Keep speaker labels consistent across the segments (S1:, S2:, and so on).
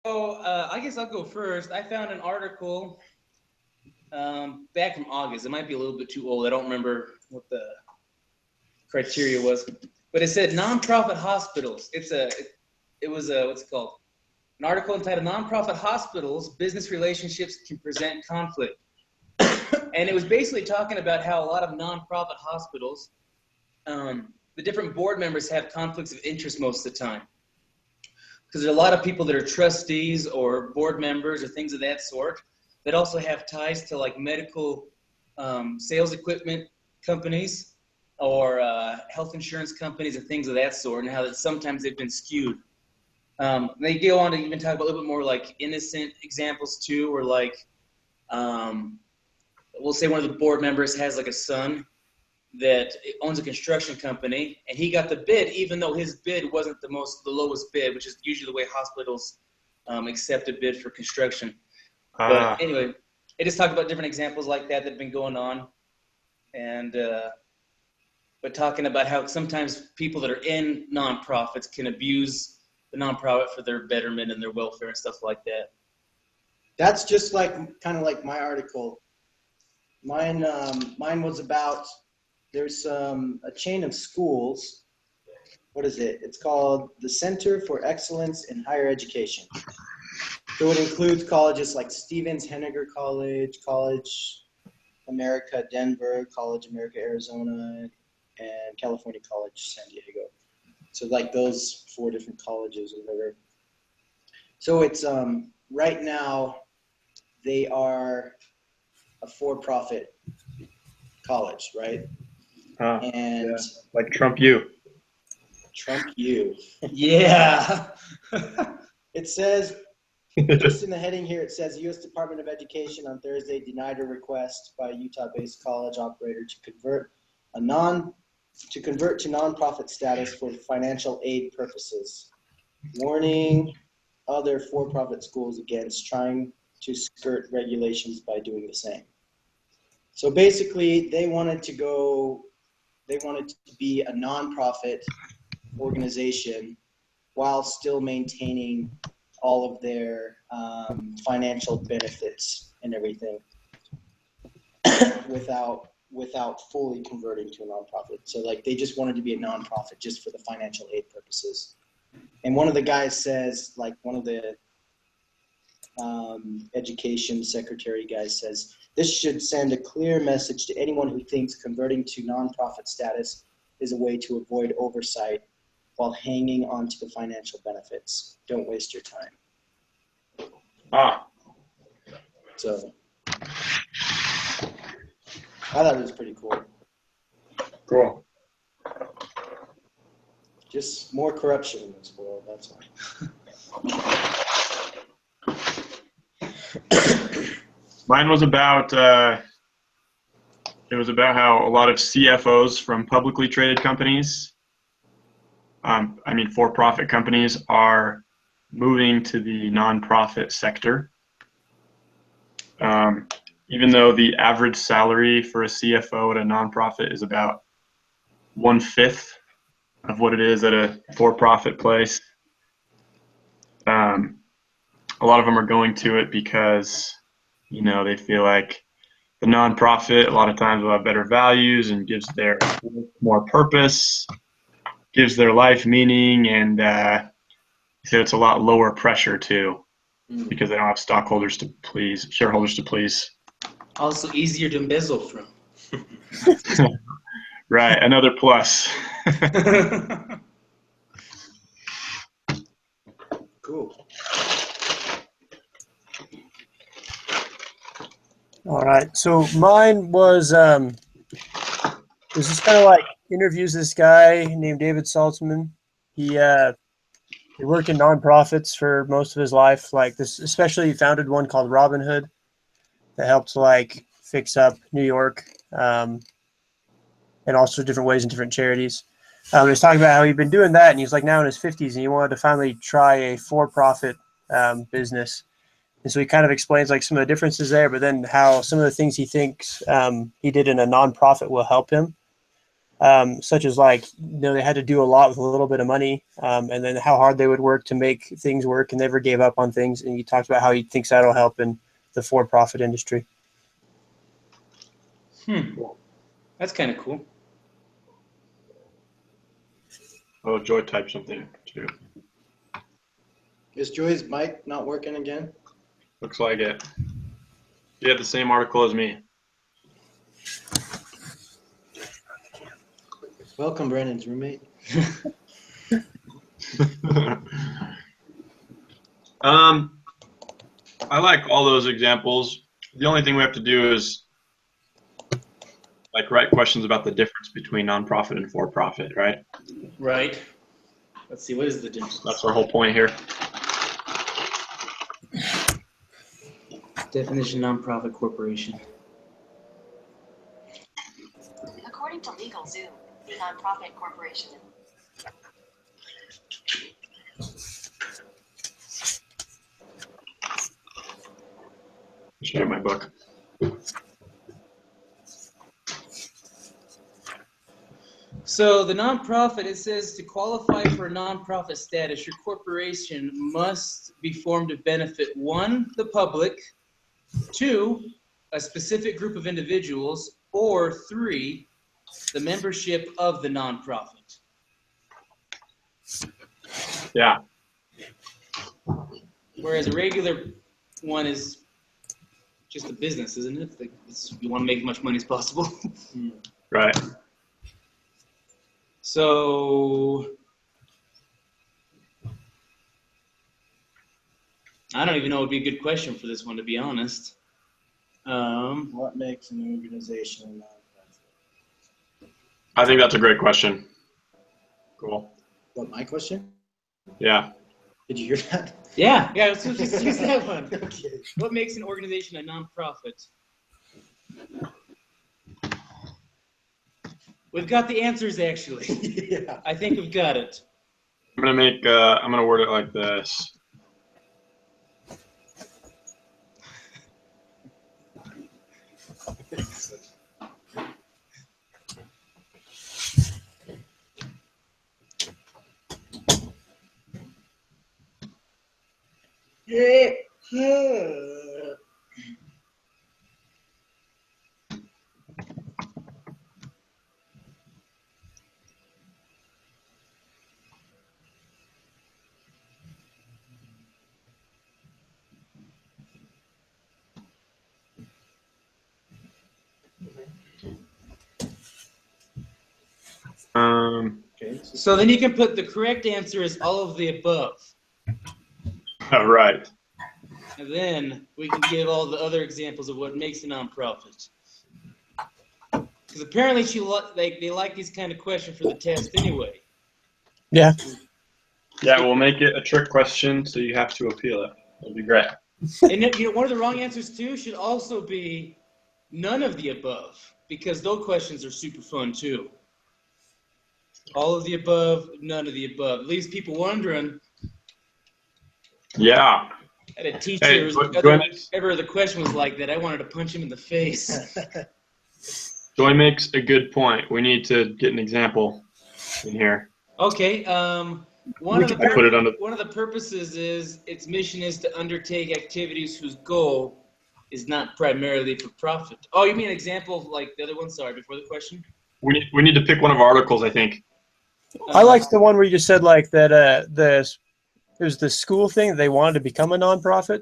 S1: I guess I'll go first. I found an article back from August. It might be a little bit too old. I don't remember what the criteria was, but it said nonprofit hospitals. It was a what's it called? An article entitled "Nonprofit Hospitals: Business Relationships Can Present Conflict," and it was basically talking about how a lot of nonprofit hospitals, the different board members have conflicts of interest most of the time. Because there are a lot of people that are trustees or board members or things of that sort that also have ties to like medical sales equipment companies or health insurance companies and things of that sort, and how that sometimes they've been skewed. They go on to even talk about a little bit more like innocent examples too, or like we'll say one of the board members has like a son that owns a construction company, and he got the bid even though his bid wasn't the lowest bid, which is usually the way hospitals accept a bid for construction. But anyway, it just talked about different examples like that have been going on, and but talking about how sometimes people that are in nonprofits can abuse the nonprofit for their betterment and their welfare and stuff like that.
S2: That's just like kind of like my article. Mine was about there's a chain of schools. What is it? It's called the Center for Excellence in Higher Education. So it includes colleges like Stevens Henniger College, College America Denver, College America Arizona, and California College San Diego. So like those 4 different colleges or whatever. So it's right now they are a for-profit college, right? And
S3: yeah. Like Trump U.
S2: Trump U.
S1: Yeah.
S2: It says, just in the heading here, it says U.S. Department of Education on Thursday denied a request by a Utah-based college operator to convert to nonprofit status for financial aid purposes, warning other for-profit schools against trying to skirt regulations by doing the same. So basically, they wanted to be a nonprofit organization while still maintaining all of their financial benefits and everything without fully converting to a nonprofit. So like they just wanted to be a nonprofit just for the financial aid purposes. And one of the guys says, like one of the education secretary guys says, this should send a clear message to anyone who thinks converting to nonprofit status is a way to avoid oversight while hanging on to the financial benefits. Don't waste your time. So I thought it was pretty cool.
S3: Cool.
S2: Just more corruption in this world, that's why.
S3: Mine was about it was about how a lot of CFOs from publicly traded companies, for-profit companies, are moving to the nonprofit sector. Even though the average salary for a CFO at a nonprofit is about 1/5 of what it is at a for-profit place, a lot of them are going to it because they feel like the nonprofit a lot of times will have better values and gives their work more purpose, gives their life meaning, and so it's a lot lower pressure too, because they don't have shareholders to please.
S1: Also easier to embezzle from.
S3: Right, another plus.
S2: Cool.
S4: All right, so mine was just kind of like interviews this guy named David Saltzman. He worked in nonprofits for most of his life, like this, especially he founded one called Robin Hood that helped like fix up New York, and also different ways in different charities. He was talking about how he'd been doing that, and he's like now in his 50s, and he wanted to finally try a for-profit business. And so he kind of explains like some of the differences there, but then how some of the things he thinks he did in a nonprofit will help him. such as like, they had to do a lot with a little bit of money, and then how hard they would work to make things work and never gave up on things. And he talked about how he thinks that'll help in the for-profit industry.
S1: That's kind of cool.
S3: Oh, Joy typed something too.
S2: Is Joy's mic not working again?
S3: Looks like it. You had the same article as me.
S2: Welcome, Brandon's roommate.
S3: I like all those examples. The only thing we have to do is like write questions about the difference between nonprofit and for-profit, right?
S1: Right. Let's see, what is the difference?
S3: That's our whole point here.
S1: Definition nonprofit corporation.
S5: According to LegalZoom, the nonprofit corporation.
S3: Should get my book.
S1: So the nonprofit, it says to qualify for a nonprofit status, your corporation must be formed to benefit 1, the public, 2, a specific group of individuals, or 3, the membership of the nonprofit.
S3: Yeah.
S1: Whereas a regular one is just a business, isn't it? Like, you want to make as much money as possible.
S3: Right.
S1: So I don't even know what would be a good question for this one, to be honest.
S2: What makes an organization a nonprofit?
S3: I think that's a great question. Cool.
S2: What, my question?
S3: Yeah.
S2: Did you hear that?
S1: Yeah, let's just use that one.
S2: Okay.
S1: What makes an organization a nonprofit? We've got the answers, actually.
S2: Yeah.
S1: I think we've got it.
S3: I'm gonna word it like this.
S2: Okay.
S1: So then you can put the correct answer is all of the above.
S3: Right.
S1: And then we can give all the other examples of what makes a nonprofit. Because apparently they like these kind of questions for the test anyway.
S4: Yeah.
S3: Yeah, we'll make it a trick question, so you have to appeal it. That'll be great.
S1: And one of the wrong answers too should also be none of the above, because those questions are super fun too. All of the above, none of the above. It leaves people wondering.
S3: Yeah.
S1: I had a teacher,
S3: Hey,
S1: ever the question was like that, I wanted to punch him in the face.
S3: Joy makes a good point. We need to get an example in here.
S1: Okay. One of
S3: put it under.
S1: the purposes is its mission is to undertake activities whose goal is not primarily for profit. Oh, you mean an example of like the other one? Sorry, before the question.
S3: We need to pick one of our articles, I think.
S4: I liked the one where you just said like that it was the school thing. They wanted to become a nonprofit.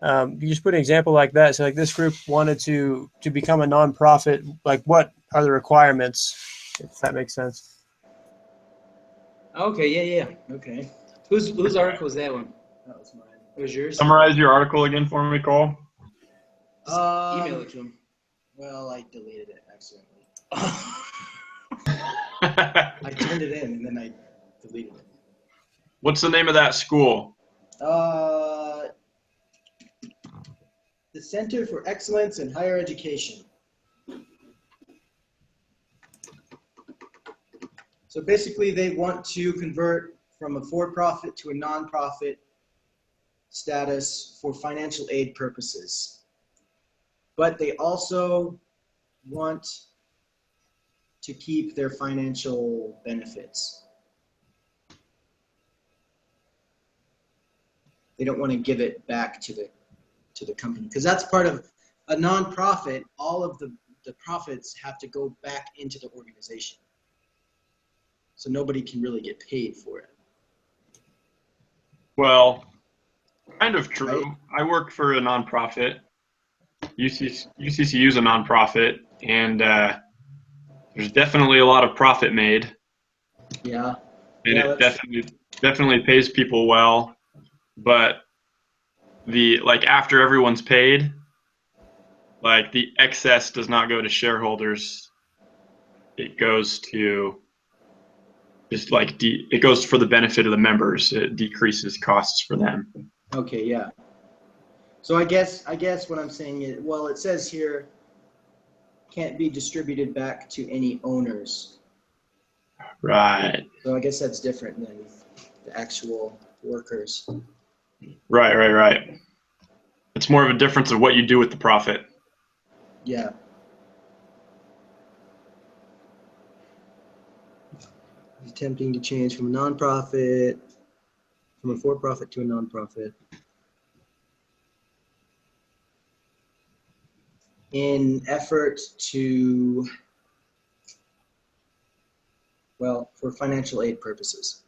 S4: You just put an example like that. So like this group wanted to become a nonprofit. Like what are the requirements? If that makes sense.
S1: Okay, yeah. Okay. Whose article was that one?
S2: That was mine.
S1: It was yours?
S3: Summarize your article again for me, Cole.
S1: Email it to him.
S2: Well, I deleted it accidentally. I turned it in and then I deleted it.
S3: What's the name of that school?
S2: The Center for Excellence in Higher Education. So basically, they want to convert from a for-profit to a non-profit status for financial aid purposes. But they also want to keep their financial benefits. They don't want to give it back to the company, because that's part of a nonprofit. All of the profits have to go back into the organization. So nobody can really get paid for it.
S3: Well, kind of true. I work for a nonprofit. UCCU is a nonprofit, and there's definitely a lot of profit made.
S2: Yeah.
S3: And
S2: Yeah,
S3: it definitely pays people well. But after everyone's paid, like the excess does not go to shareholders. It goes to it goes for the benefit of the members. It decreases costs for them.
S2: Okay, yeah. So I guess what I'm saying is, well, it says here, can't be distributed back to any owners.
S3: Right.
S2: So I guess that's different than the actual workers.
S3: Right. It's more of a difference of what you do with the profit.
S2: Yeah. Attempting to change from a nonprofit, from a for-profit to a nonprofit. In effort to, well, for financial aid purposes.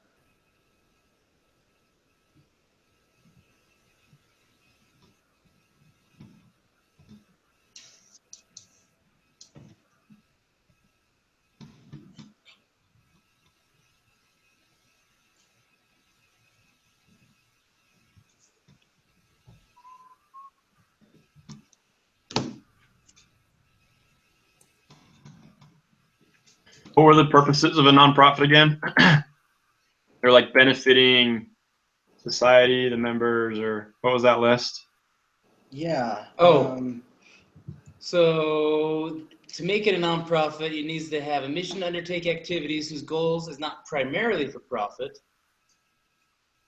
S3: What were the purposes of a nonprofit again? They're like benefiting society, the members, or what was that list?
S2: Yeah.
S1: So to make it a nonprofit, it needs to have a mission to undertake activities whose goals is not primarily for profit.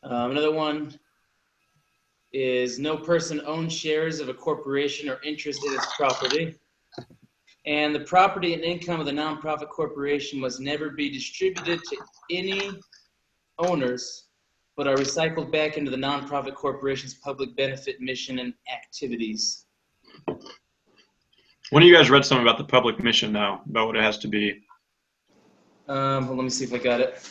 S1: Another one is no person owns shares of a corporation or interest in its property. And the property and income of the nonprofit corporation must never be distributed to any owners, but are recycled back into the nonprofit corporation's public benefit mission and activities.
S3: When you guys read something about the public mission now, about what it has to be?
S1: Well, let me see if I got it.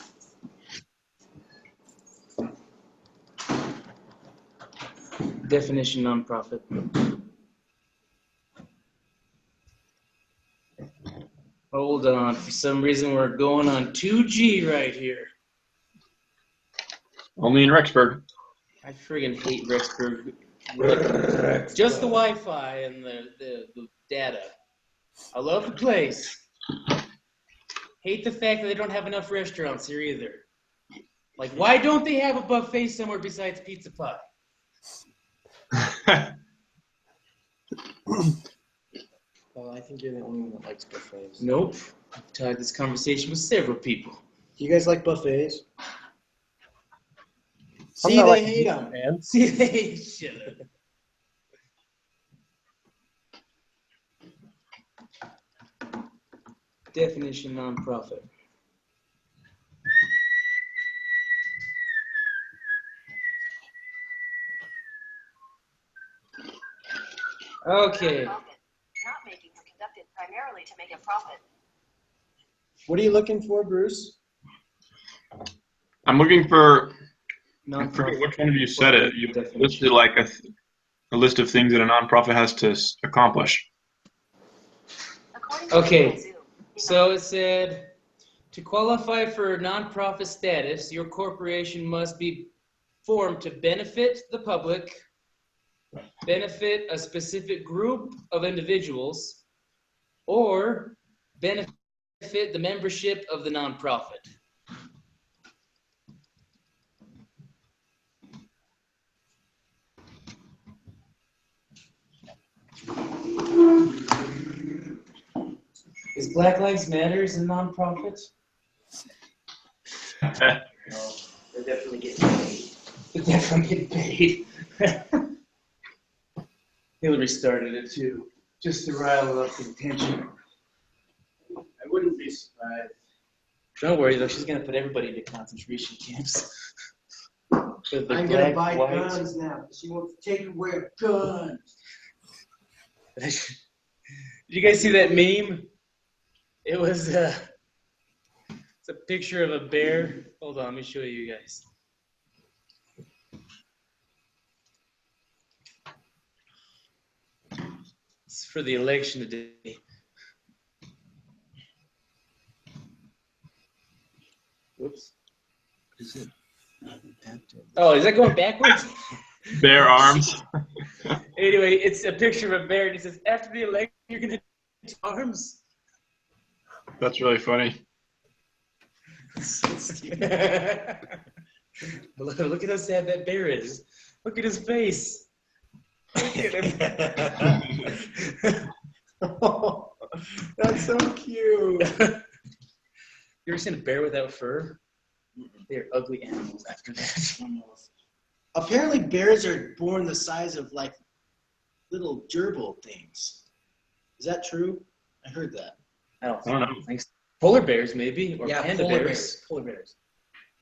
S1: Definition nonprofit. Hold on. For some reason, we're going on 2G right here.
S3: Only in Rexburg.
S1: I friggin' hate Rexburg. Just the Wi-Fi and the data. I love the place. Hate the fact that they don't have enough restaurants here either. Like, why don't they have a buffet somewhere besides Pizza Pie?
S2: Well, I think you're the only one that likes buffets.
S1: Nope. I've had this conversation with several people.
S2: Do you guys like buffets?
S4: I'm
S2: See,
S4: not
S2: they
S4: like
S2: hate
S4: you,
S2: them.
S4: man.
S1: See, they should. Definition nonprofit. Okay.
S5: Not making or conducted primarily to make a profit.
S2: What are you looking for, Bruce?
S3: I'm looking for, I
S1: Nonprofit.
S3: forget which one of you said it. You
S1: Definition.
S3: listed like a list of things that a nonprofit has to accomplish.
S5: According to
S1: Okay.
S5: Legal Zoom,
S1: So it said, to qualify for nonprofit status, your corporation must be formed to benefit the public, benefit a specific group of individuals, or benefit the membership of the nonprofit. Is Black Lives Matters a nonprofit?
S2: No, they're definitely getting paid.
S1: They're definitely getting paid. Hillary started it too, just to rile up the attention.
S2: I wouldn't be
S1: Don't worry though, she's gonna put everybody into concentration camps. With the
S2: I'm gonna
S1: black,
S2: buy
S1: white-
S2: guns now. She wants to take away our guns.
S1: Did you guys see that meme? It was it's a picture of a bear. Hold on, let me show you guys. It's for the election today. Whoops.
S2: Is it?
S1: Oh, is that going backwards?
S3: Bare arms.
S1: Anyway, it's a picture of a bear, and it says, "After the election, you're gonna take arms."
S3: That's really funny.
S1: Look at how sad that bear is. Look at his face. Look at him.
S2: Oh, that's so cute.
S1: You ever seen a bear without fur? They're ugly animals after that.
S2: Apparently, bears are born the size of like little gerbil things. Is that true? I heard that.
S1: I don't
S3: I don't know.
S1: think so. Polar bears, maybe, or
S2: Yeah,
S1: panda
S2: polar
S1: bears.
S2: bears.
S1: Polar bears.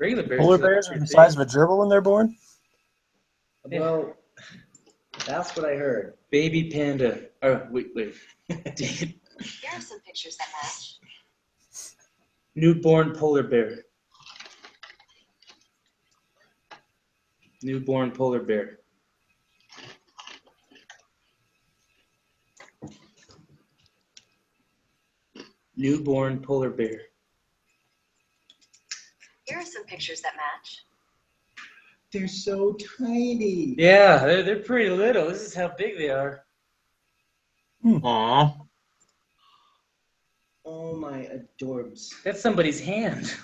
S1: Regular bears.
S4: Polar
S1: feel like
S4: bears are
S1: they're
S4: the
S1: big.
S4: size of a gerbil when they're born.
S1: Yeah.
S2: Well, that's what I heard.
S1: Baby panda. Oh, wait. Dang it.
S5: Here are some pictures that match.
S1: Newborn polar bear. Newborn polar bear. Newborn polar bear.
S5: Here are some pictures that match.
S2: They're so tiny.
S1: Yeah, they're pretty little. This is how big they are.
S3: Aw.
S2: Oh my adorbs.
S1: That's somebody's hand.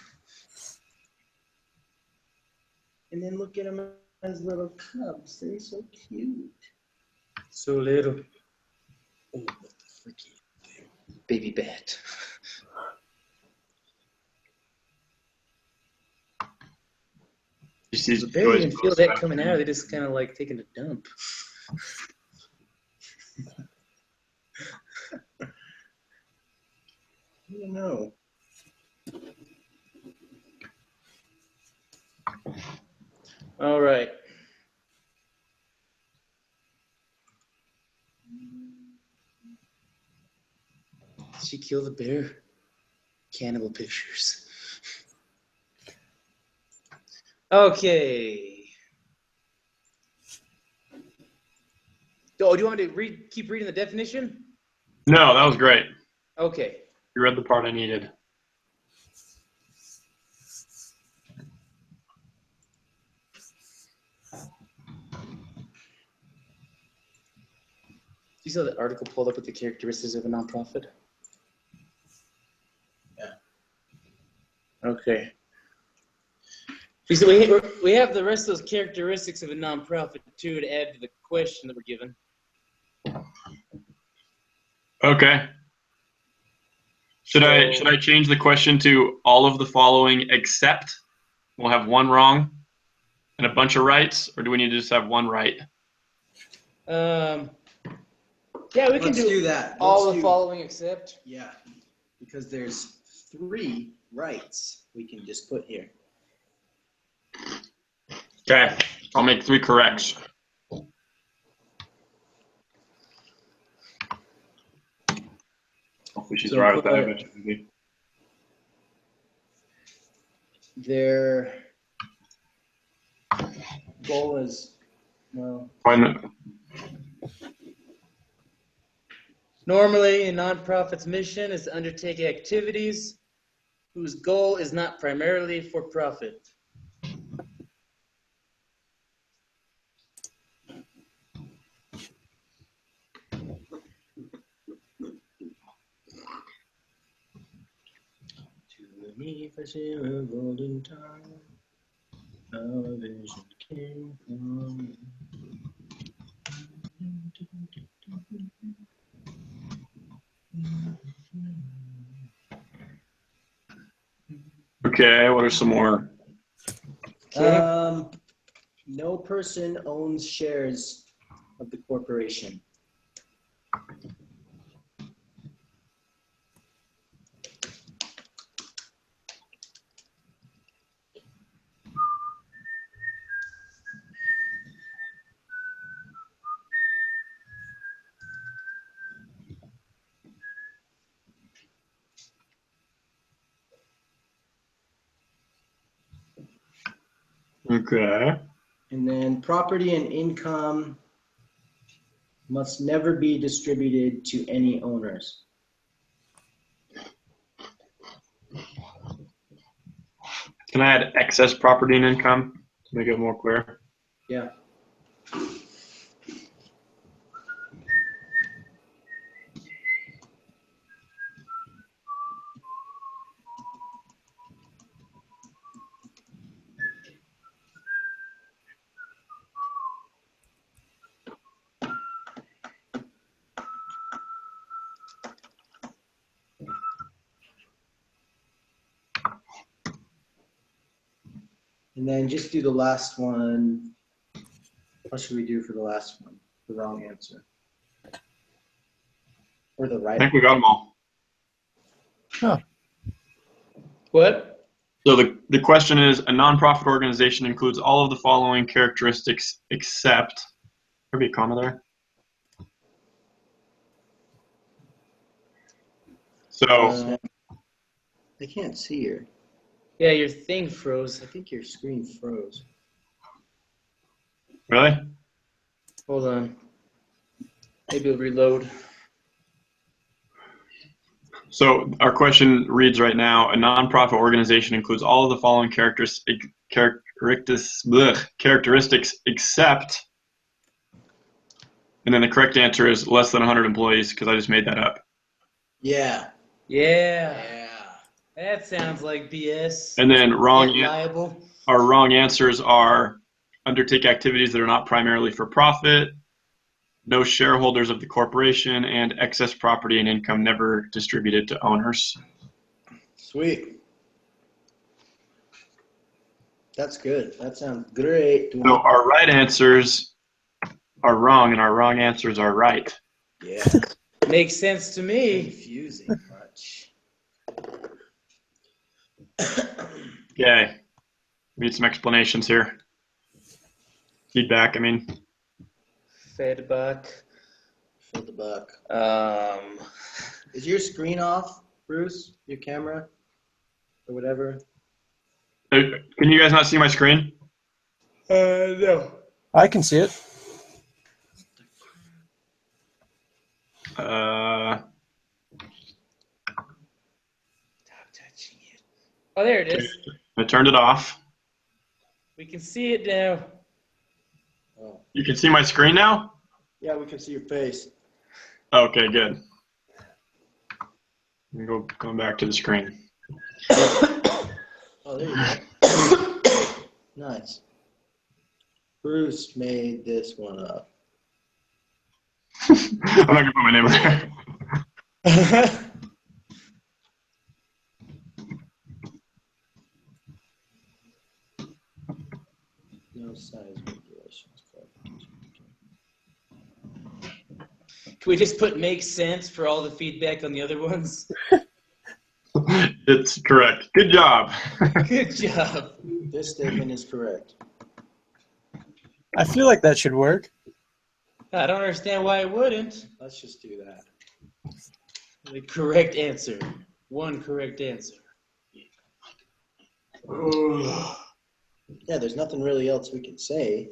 S2: And then look at them as little cubs. They're so cute.
S1: So little. Oh, what the freaky thing. Baby bat.
S3: You see
S1: The bear didn't even feel that coming out. They just kind of like taking a dump.
S2: I don't know.
S1: All right. Did she kill the bear? Cannibal pictures. Okay. Oh, do you want me to keep reading the definition?
S3: No, that was great.
S1: Okay.
S3: You read the part I needed.
S1: You saw the article pulled up with the characteristics of a nonprofit?
S2: Yeah.
S1: Okay. So we have the rest of those characteristics of a nonprofit too to add to the question that we're given.
S3: Okay. Should I change the question to all of the following except? We'll have one wrong and a bunch of rights, or do we need to just have one right?
S1: Yeah, we can
S2: Let's do that.
S1: all
S2: Let's
S1: the
S2: do-
S1: following except.
S2: Yeah, because there's 3 rights we can just put here.
S3: Okay, I'll make 3 corrects. Hopefully she's
S1: So
S3: right with that
S1: put-
S3: eventually.
S2: Their goal is, well,
S3: Why not?
S1: Normally, a nonprofit's mission is to undertake activities whose goal is not primarily for profit. To me, if I see a golden time, a vision came from.
S3: Okay, what are some more?
S1: Okay.
S2: no person owns shares of the corporation.
S3: Okay.
S2: And then property and income must never be distributed to any owners.
S3: Can I add excess property and income to make it more clear?
S2: Yeah. And then just do the last one. What should we do for the last one? The wrong answer. Or the
S3: I
S2: right?
S3: think we got them all.
S1: What?
S3: So the question is, a nonprofit organization includes all of the following characteristics except, there be a comma there? So,
S2: I can't see your.
S1: Yeah, your thing froze.
S2: I think your screen froze.
S3: really?
S1: Hold on. Maybe it'll reload.
S3: So our question reads right now, a nonprofit organization includes all of the following characteristics except, and then the correct answer is less than 100 employees because I just made that up.
S2: Yeah.
S1: Yeah.
S2: Yeah.
S1: That sounds like BS.
S3: And then
S1: Liable.
S3: our wrong answers are undertake activities that are not primarily for profit, no shareholders of the corporation, and excess property and income never distributed to owners.
S2: Sweet. That's good. That sounds great.
S3: So our right answers are wrong and our wrong answers are right.
S2: Yeah.
S1: Makes sense to me.
S2: Confusing much.
S3: Okay. We need some explanations here. Feedback, I mean.
S1: Fed buck.
S2: Fill the buck.
S1: Um,
S2: Is your screen off, Bruce? Your camera? Or whatever?
S3: Can you guys not see my screen?
S1: no.
S4: I can see it.
S1: Stop touching it. Oh, there it is.
S3: I turned it off.
S1: We can see it now.
S2: Oh.
S3: You can see my screen now?
S2: Yeah, we can see your face.
S3: Okay, good. I'm going back to the screen.
S2: Oh, there you go. Nice. Bruce made this one up.
S3: I'm not going to put my name on there.
S2: No size regulations.
S1: Can we just put makes sense for all the feedback on the other ones?
S3: It's correct. Good job.
S1: Good job.
S2: This statement is correct.
S4: I feel like that should work.
S1: I don't understand why it wouldn't.
S2: Let's just do that.
S1: The correct answer. One correct answer.
S2: Yeah, there's nothing really else we can say.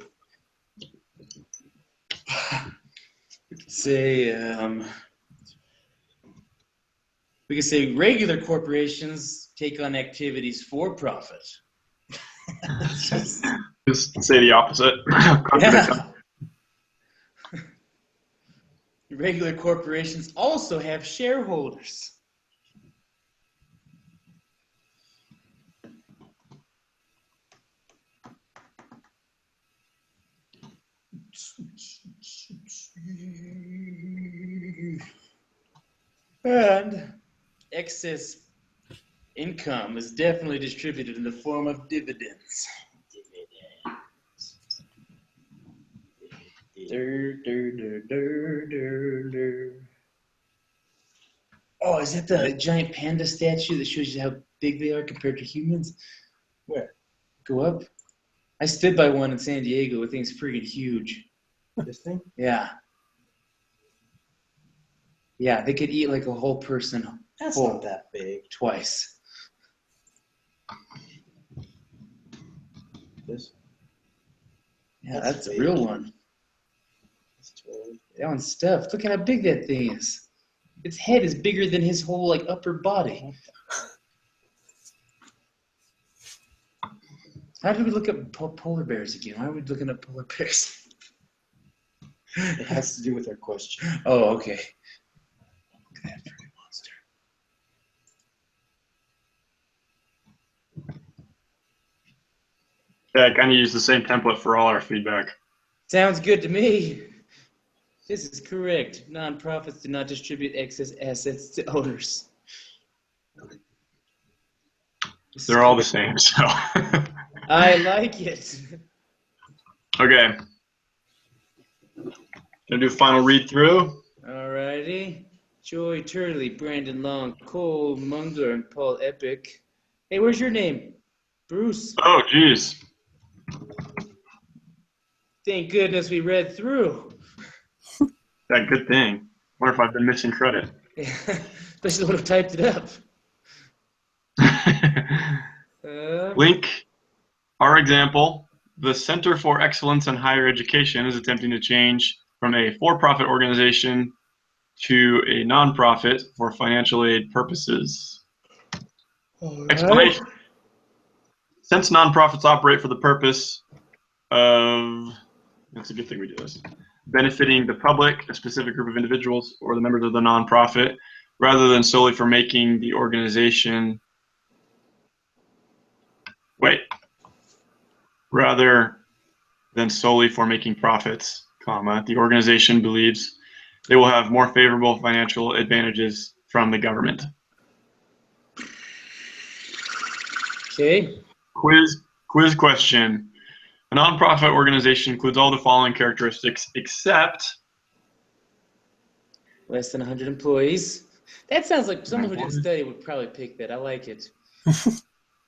S1: We could say regular corporations take on activities for profit.
S3: Just say the opposite. Contradict them.
S1: Yeah. Regular corporations also have shareholders. And excess income is definitely distributed in the form of dividends. Oh, is that the giant panda statue that shows you how big they are compared to humans?
S2: Where?
S1: Go up. I stood by one in San Diego. That thing's freaking huge.
S2: This thing?
S1: Yeah. Yeah, they could eat like a whole person
S2: That's
S1: whole
S2: not that big.
S1: twice.
S2: This?
S1: Yeah,
S2: That's
S1: that's a
S2: big.
S1: real one.
S2: That's 12.
S1: That one's stuffed. Look at how big that thing is. Its head is bigger than his whole like upper body. How did we look up polar bears again? Why are we looking up polar bears?
S2: It has to do with our question.
S1: Oh, okay. Look at that pretty monster.
S3: Yeah, I kind of use the same template for all our feedback.
S1: Sounds good to me. This is correct. Nonprofits do not distribute excess assets to owners. This is
S3: They're all the
S1: correct.
S3: same, so.
S1: I like it.
S3: Okay. Gonna do a final read through.
S1: Alrighty. Joy Turley, Brandon Long, Cole Mungler, and Paul Epic. Hey, where's your name? Bruce.
S3: Oh, geez.
S1: Thank goodness we read through.
S3: That good thing. Wonder if I've been missing credit.
S1: Especially when I typed it up.
S3: Link. Our example, the Center for Excellence in Higher Education is attempting to change from a for-profit organization to a nonprofit for financial aid purposes. Explanation. Since nonprofits operate for the purpose of, that's a good thing we do this, benefiting the public, a specific group of individuals, or the members of the nonprofit, rather than solely for making the organization, rather than solely for making profits, comma, the organization believes they will have more favorable financial advantages from the government.
S1: Okay.
S3: Quiz question. A nonprofit organization includes all the following characteristics except
S1: Less than 100 employees. That sounds like someone who didn't study would probably pick that. I like it.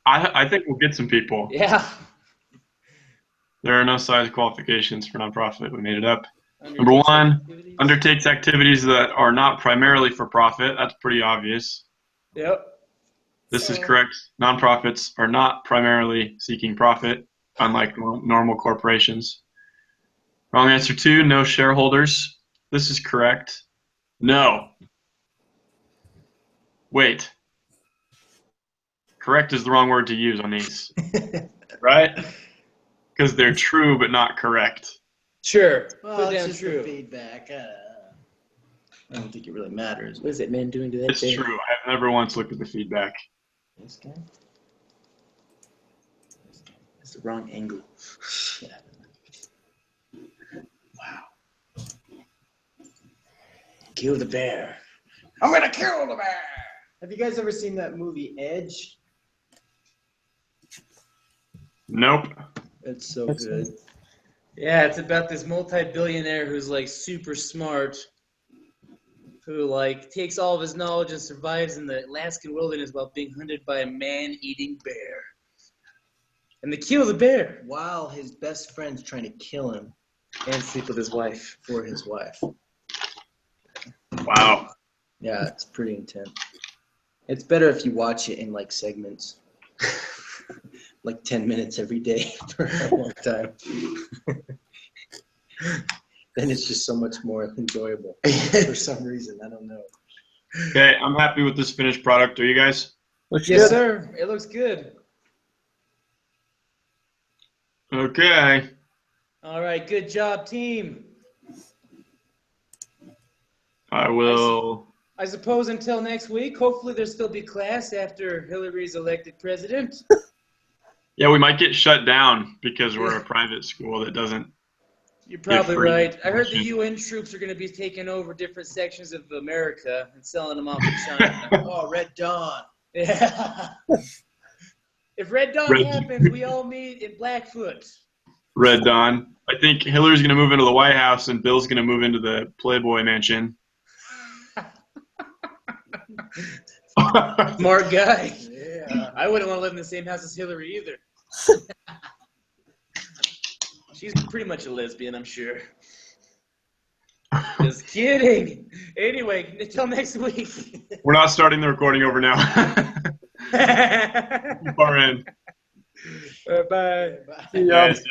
S3: I think we'll get some people.
S1: Yeah.
S3: There are no size qualifications for nonprofit. We made it up. Number one, undertakes activities that are not primarily for profit. That's pretty obvious.
S1: Yep.
S3: This is correct. Nonprofits are not primarily seeking profit, unlike normal corporations. Wrong answer two, no shareholders. This is correct. No. Wait. Correct is the wrong word to use on these, right? Because they're true but not correct.
S1: Sure.
S2: Well,
S1: Put
S2: it's
S1: down
S2: just
S1: true.
S2: the feedback. I don't think it really matters.
S1: What is that man doing to that
S3: It's
S1: thing?
S3: true. I've never once looked at the feedback.
S1: This guy? That's the wrong angle.
S2: Yeah.
S1: Wow. Kill the bear. I'm gonna kill the bear.
S2: Have you guys ever seen that movie Edge?
S3: Nope.
S2: It's so
S4: That's
S2: good.
S1: Yeah, it's about this multi-billionaire who's like super smart, who like takes all of his knowledge and survives in the Alaskan wilderness while being hunted by a man-eating bear. And they kill the bear
S2: While his best friend's trying to kill him
S1: and sleep with his wife.
S2: for his wife.
S3: Wow.
S2: Yeah, it's pretty intense. It's better if you watch it in like segments. Like 10 minutes every day for a long time. Then it's just so much more enjoyable for some reason. I don't know.
S3: Okay, I'm happy with this finished product. Are you guys?
S4: Looks
S1: Yes,
S4: good.
S1: sir. It looks good.
S3: Okay.
S1: All right, good job, team.
S3: I will.
S1: I suppose until next week, hopefully there'll still be class after Hillary's elected president.
S3: Yeah, we might get shut down because we're a private school that doesn't.
S1: You're probably
S3: free
S1: right. I heard the
S3: information.
S1: UN troops are going to be taking over different sections of America and selling them off to China.
S2: Oh, Red Dawn.
S1: Yeah. If Red Dawn
S3: Red-
S1: happens, we all meet in Blackfoot.
S3: Red Dawn. I think Hillary's going to move into the White House and Bill's going to move into the Playboy Mansion.
S1: Smart guy.
S2: Yeah.
S1: I wouldn't want to live in the same house as Hillary either. She's pretty much a lesbian, I'm sure. Just kidding. Anyway, until next week.
S3: We're not starting the recording over now. Far in.
S1: Bye.
S2: Bye.
S4: Yeah.
S3: Yes, sir.